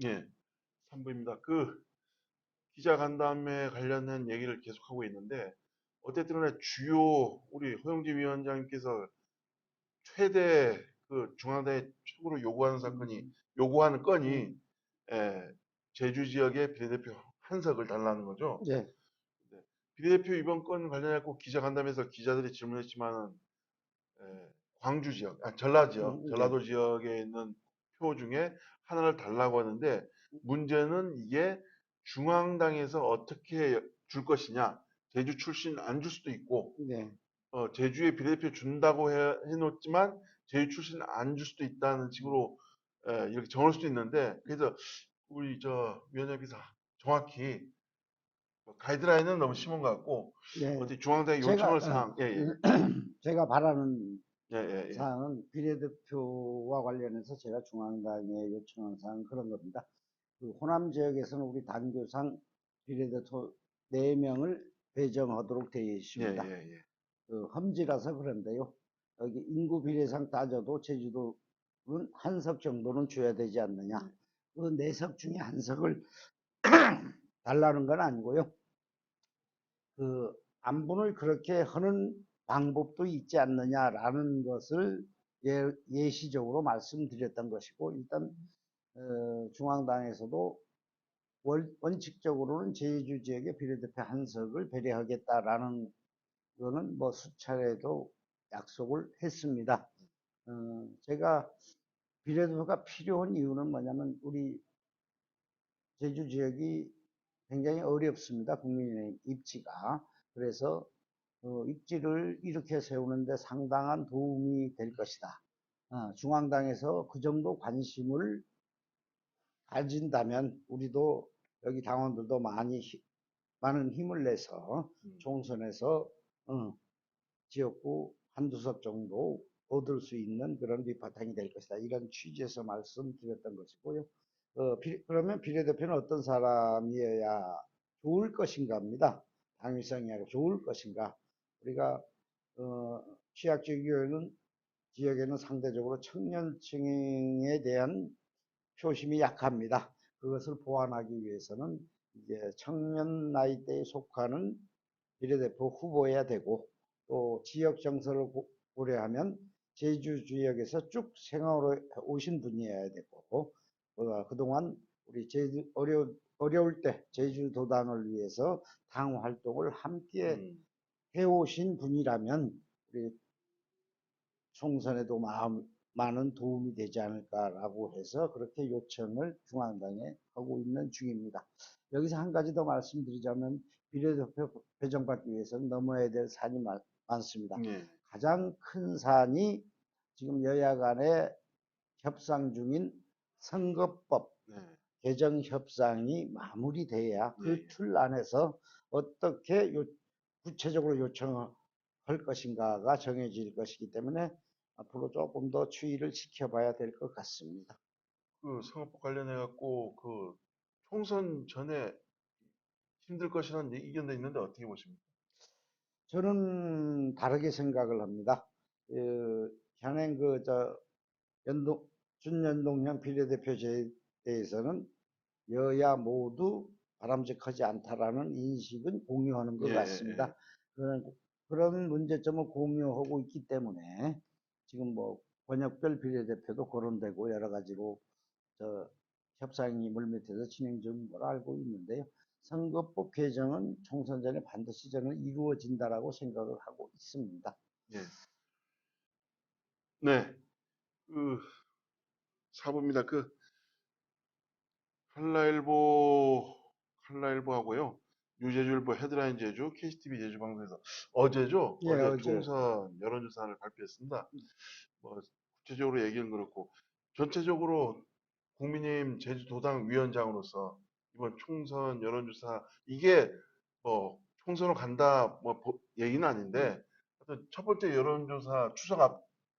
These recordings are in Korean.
예, 3부입니다. 그 기자 간담회 관련한 얘기를 계속하고 있는데 어쨌든 간에 주요 우리 허영지 위원장님께서 최대 그 중앙당에 최고로 요구하는 건이 예, 제주 지역의 비례대표 한석을 달라는 거죠. 예, 네. 비례대표 이번 건 관련해서 기자 간담회에서 기자들이 질문했지만은 광주 지역, 전라 지역, 예, 전라도 지역에 있는 표 중에 하나를 달라고 하는데 문제는 이게 중앙당에서 어떻게 줄 것이냐. 제주 출신 안 줄 수도 있고, 네. 제주에 비례대표 준다고 해놓지만 제주 출신 안 줄 수도 있다는 식으로 이렇게 정할 수도 있는데 그래서 우리 저 위원장께서 정확히 가이드라인은 너무 심한 것 같고 네. 어떻게 중앙당에 제가, 요청할 사항, 예, 예, 제가 바라는 예, 예, 예, 사항은 비례대표와 관련해서 제가 중앙당에 요청한 사항은 그런 겁니다. 그 호남 지역에서는 우리 당교상 비례대표 4명을 배정하도록 되어 예, 있습니다. 예, 예. 그 험지라서 그런데요. 여기 인구 비례상 따져도 제주도는 한 석 정도는 줘야 되지 않느냐. 그 4석 중에 한 석을 달라는 건 아니고요. 그 안분을 그렇게 하는 방법도 있지 않느냐라는 것을 예시적으로 말씀드렸던 것이고 일단 중앙당에서도 원칙적으로는 제주 지역의 비례대표 한석을 배려하겠다라는 거는 뭐 수차례도 약속을 했습니다. 제가 비례대표가 필요한 이유는 뭐냐면 우리 제주 지역이 굉장히 어렵습니다. 국민의 입지가. 그래서 입지를 이렇게 세우는데 상당한 도움이 될 것이다. 중앙당에서 그 정도 관심을 가진다면 우리도 여기 당원들도 많은 힘을 내서 음. 총선에서 지역구 한두 석 정도 얻을 수 있는 그런 밑바탕이 될 것이다. 이런 취지에서 말씀드렸던 것이고요. 그러면 비례대표는 어떤 사람이어야 좋을 것인가입니다. 당위성이 아니라 좋을 것인가. 우리가 지역에는 상대적으로 청년층에 대한 표심이 약합니다. 그것을 보완하기 위해서는 이제 청년 나이대에 속하는 비례대표 후보여야 되고 또 지역 정서를 고려하면 제주 지역에서 쭉 생활해 오신 분이어야 되고 그동안 우리 어려울 때 제주도당을 위해서 당 활동을 함께 음. 해오신 분이라면 우리 총선에도 많은 도움이 되지 않을까라고 해서 그렇게 요청을 중앙당에 하고 있는 중입니다. 여기서 한 가지 더 말씀드리자면 비례대표 배정받기 위해서는 넘어야 될 산이 많습니다. 예. 가장 큰 산이 지금 여야 간에 협상 중인 선거법 네. 개정 협상이 마무리돼야 예, 그 예. 틀 안에서 어떻게 구체적으로 요청할 것인가가 정해질 것이기 때문에 앞으로 조금 더 추이를 지켜봐야 될 것 같습니다. 그 선거법 관련해 갖고 그 총선 전에 힘들 것이라는 의견도 있는데 어떻게 보십니까? 저는 다르게 생각을 합니다. 현행 연동, 준연동형 비례대표제에 대해서는 여야 모두 바람직하지 않다라는 인식은 공유하는 예, 것 예, 예. 같습니다. 그런, 그런 문제점을 공유하고 있기 때문에 지금 뭐 권역별 비례대표도 거론되고 여러 가지로 저 협상이 물밑에서 진행 중인 걸 알고 있는데요. 선거법 개정은 총선 전에 반드시 저는 이루어진다라고 생각을 하고 있습니다. 예. 네. 그 사부입니다. 그 한라일보 한라일보하고요. 뉴제주일보 헤드라인 제주, KCTV 제주 방송에서 어제죠. 예, 어제 어제 총선 여론조사를 발표했습니다. 뭐 구체적으로 얘기는 그렇고 전체적으로 국민의힘 제주도당 위원장으로서 이번 총선 여론조사 이게 뭐 총선으로 간다 뭐 얘기는 아닌데 하여튼 첫 번째 여론조사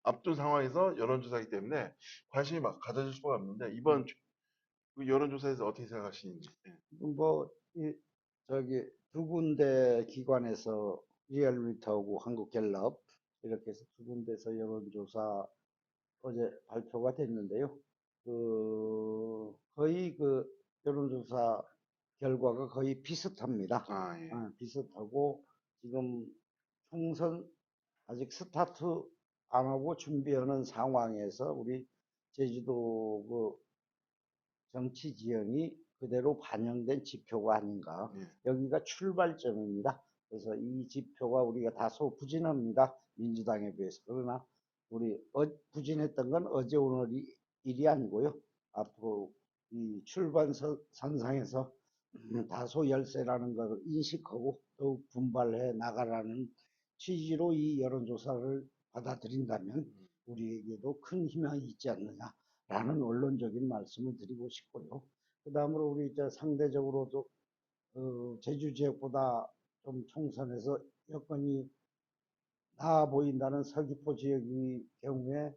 앞둔 상황에서 여론조사이기 때문에 관심이 막 가져질 수가 없는데 이번 그 여론조사에서 어떻게 생각하시는지. 예. 뭐 저기 두 군데 기관에서 리얼미터하고 한국갤럽 이렇게 해서 두 군데서 여론조사 어제 발표가 됐는데요. 거의 여론조사 결과가 거의 비슷합니다. 아, 예. 비슷하고 지금 총선 아직 스타트 안 하고 준비하는 상황에서 우리 제주도 정치 지형이 그대로 반영된 지표가 아닌가. 예. 여기가 출발점입니다. 그래서 이 지표가 우리가 다소 부진합니다. 민주당에 비해서. 그러나 우리 부진했던 건 어제 오늘이 일이 아니고요. 앞으로 이 출발선상에서 다소 열세라는 것을 인식하고 더욱 분발해 나가라는 취지로 이 여론조사를 받아들인다면 우리에게도 큰 희망이 있지 않느냐라는 원론적인 말씀을 드리고 싶고요. 그 다음으로 우리 이제 상대적으로도 제주 지역보다 좀 총선에서 여건이 나아 보인다는 서귀포 지역의 경우에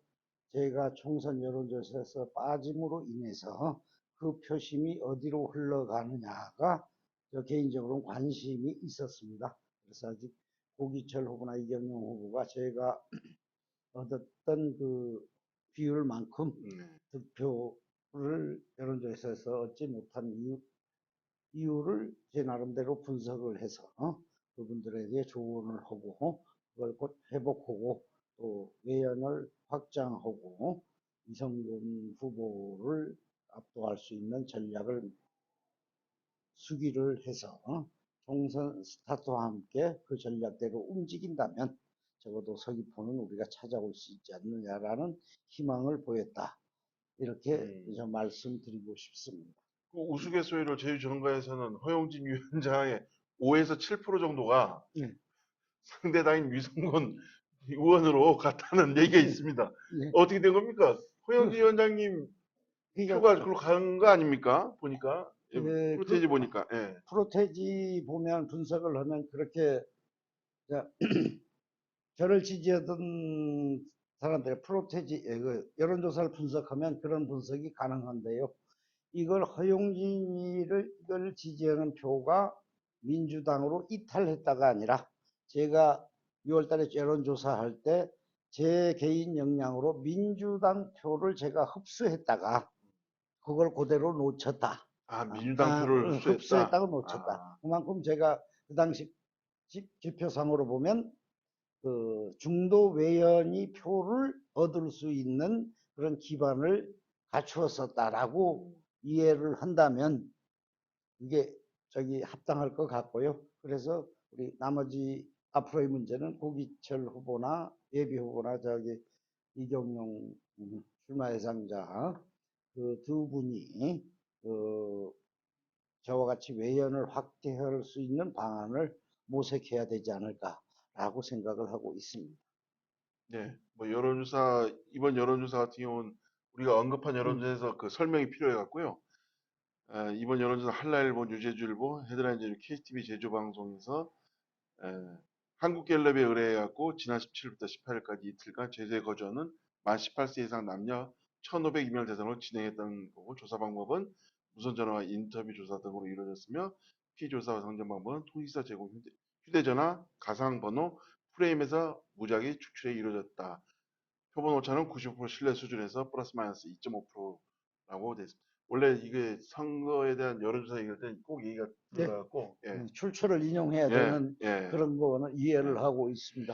제가 총선 여론조사에서 빠짐으로 인해서 그 표심이 어디로 흘러가느냐가 저 개인적으로 관심이 있었습니다. 그래서 아직 고기철 후보나 이경영 후보가 제가 얻었던 비율만큼 득표를 여론조사에서 얻지 못한 이유를 제 나름대로 분석을 해서 그분들에게 조언을 하고 그걸 곧 회복하고 또 외연을 확장하고 이성균 후보를 압도할 수 있는 전략을 수기를 해서 총선 스타트와 함께 그 전략대로 움직인다면 적어도 서귀포는 우리가 찾아올 수 있지 않느냐라는 희망을 보였다. 이렇게 좀 말씀드리고 싶습니다. 그 우스갯소리로 제주정가에서는 허용진 위원장의 5에서 7% 정도가 네. 상대당인 위성군 의원으로 갔다는 얘기가 있습니다. 네. 어떻게 된 겁니까? 허영진 위원장님 그러니까 표가 그걸로 간 거 아닙니까? 보니까 예, 프로테이지 보니까 예. 프로테지 보면 분석을 하면 그렇게 자, 저를 지지하던 사람들의 프로테지 여론조사를 분석하면 그런 분석이 가능한데요. 이걸 허용진이를 이걸 지지하는 표가 민주당으로 이탈했다가 아니라 제가 6월달에 여론조사할 때 제 개인 역량으로 민주당 표를 제가 흡수했다가 그걸 그대로 놓쳤다. 아, 민주당 표를 흡수했다. 흡수했다고 놓쳤다. 그만큼 제가 그 당시 지표상으로 보면 중도 외연이 표를 얻을 수 있는 그런 기반을 갖추었었다라고 이해를 한다면 이게 합당할 것 같고요. 그래서 우리 나머지 앞으로의 문제는 고기철 후보나 예비 후보나 이경용 출마 예상자 그 두 분이 저와 같이 외연을 확대할 수 있는 방안을 모색해야 되지 않을까라고 생각을 하고 있습니다. 네, 뭐 여론조사 이번 여론조사 같은 경우는 우리가 언급한 여론조사에서 그 설명이 필요해 갖고요. 이번 여론조사 한라일보, 뉴제주일보, 헤드라인 제주, KTV 제주방송에서 한국갤럽에 의뢰해갖고 지난 17일부터 18일까지 이틀간 제재 거주하는 만 18세 이상 남녀 1,500명 대상으로 진행했던 거고 조사 방법은 무선 전화와 인터뷰 조사 등으로 이루어졌으며 피조사와 상정 방법은 통지서 제공 휴대전화, 가상번호, 프레임에서 무작위 추출에 이루어졌다. 표본 오차는 95% 신뢰 수준에서 플러스 마이너스 2.5%라고 되어 있습니다. 원래 이게 선거에 대한 여론조사 얘기할 때 꼭 얘기가 들어가고 출처를 인용해야 예, 되는 예, 그런 거는 이해를 예. 하고 있습니다.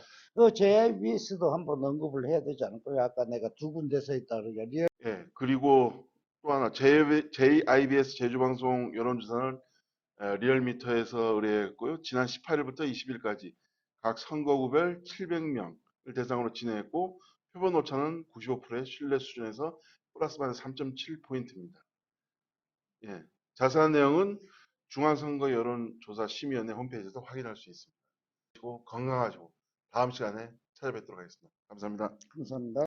JIBS도 한번 언급을 해야 되지 않을까요? 아까 내가 두 군데서 있다 그러니까 예, 그리고 또 하나 JIBS 제주방송 여론조사는 리얼미터에서 의뢰했고요. 지난 18일부터 20일까지 각 선거구별 700명을 대상으로 진행했고 표본 오차는 95%의 신뢰 수준에서 플러스 마이너스 3.7포인트입니다. 예, 자세한 내용은 중앙선거 여론조사 심의위원회 홈페이지에서 확인할 수 있습니다. 건강하시고 다음 시간에 찾아뵙도록 하겠습니다. 감사합니다. 감사합니다.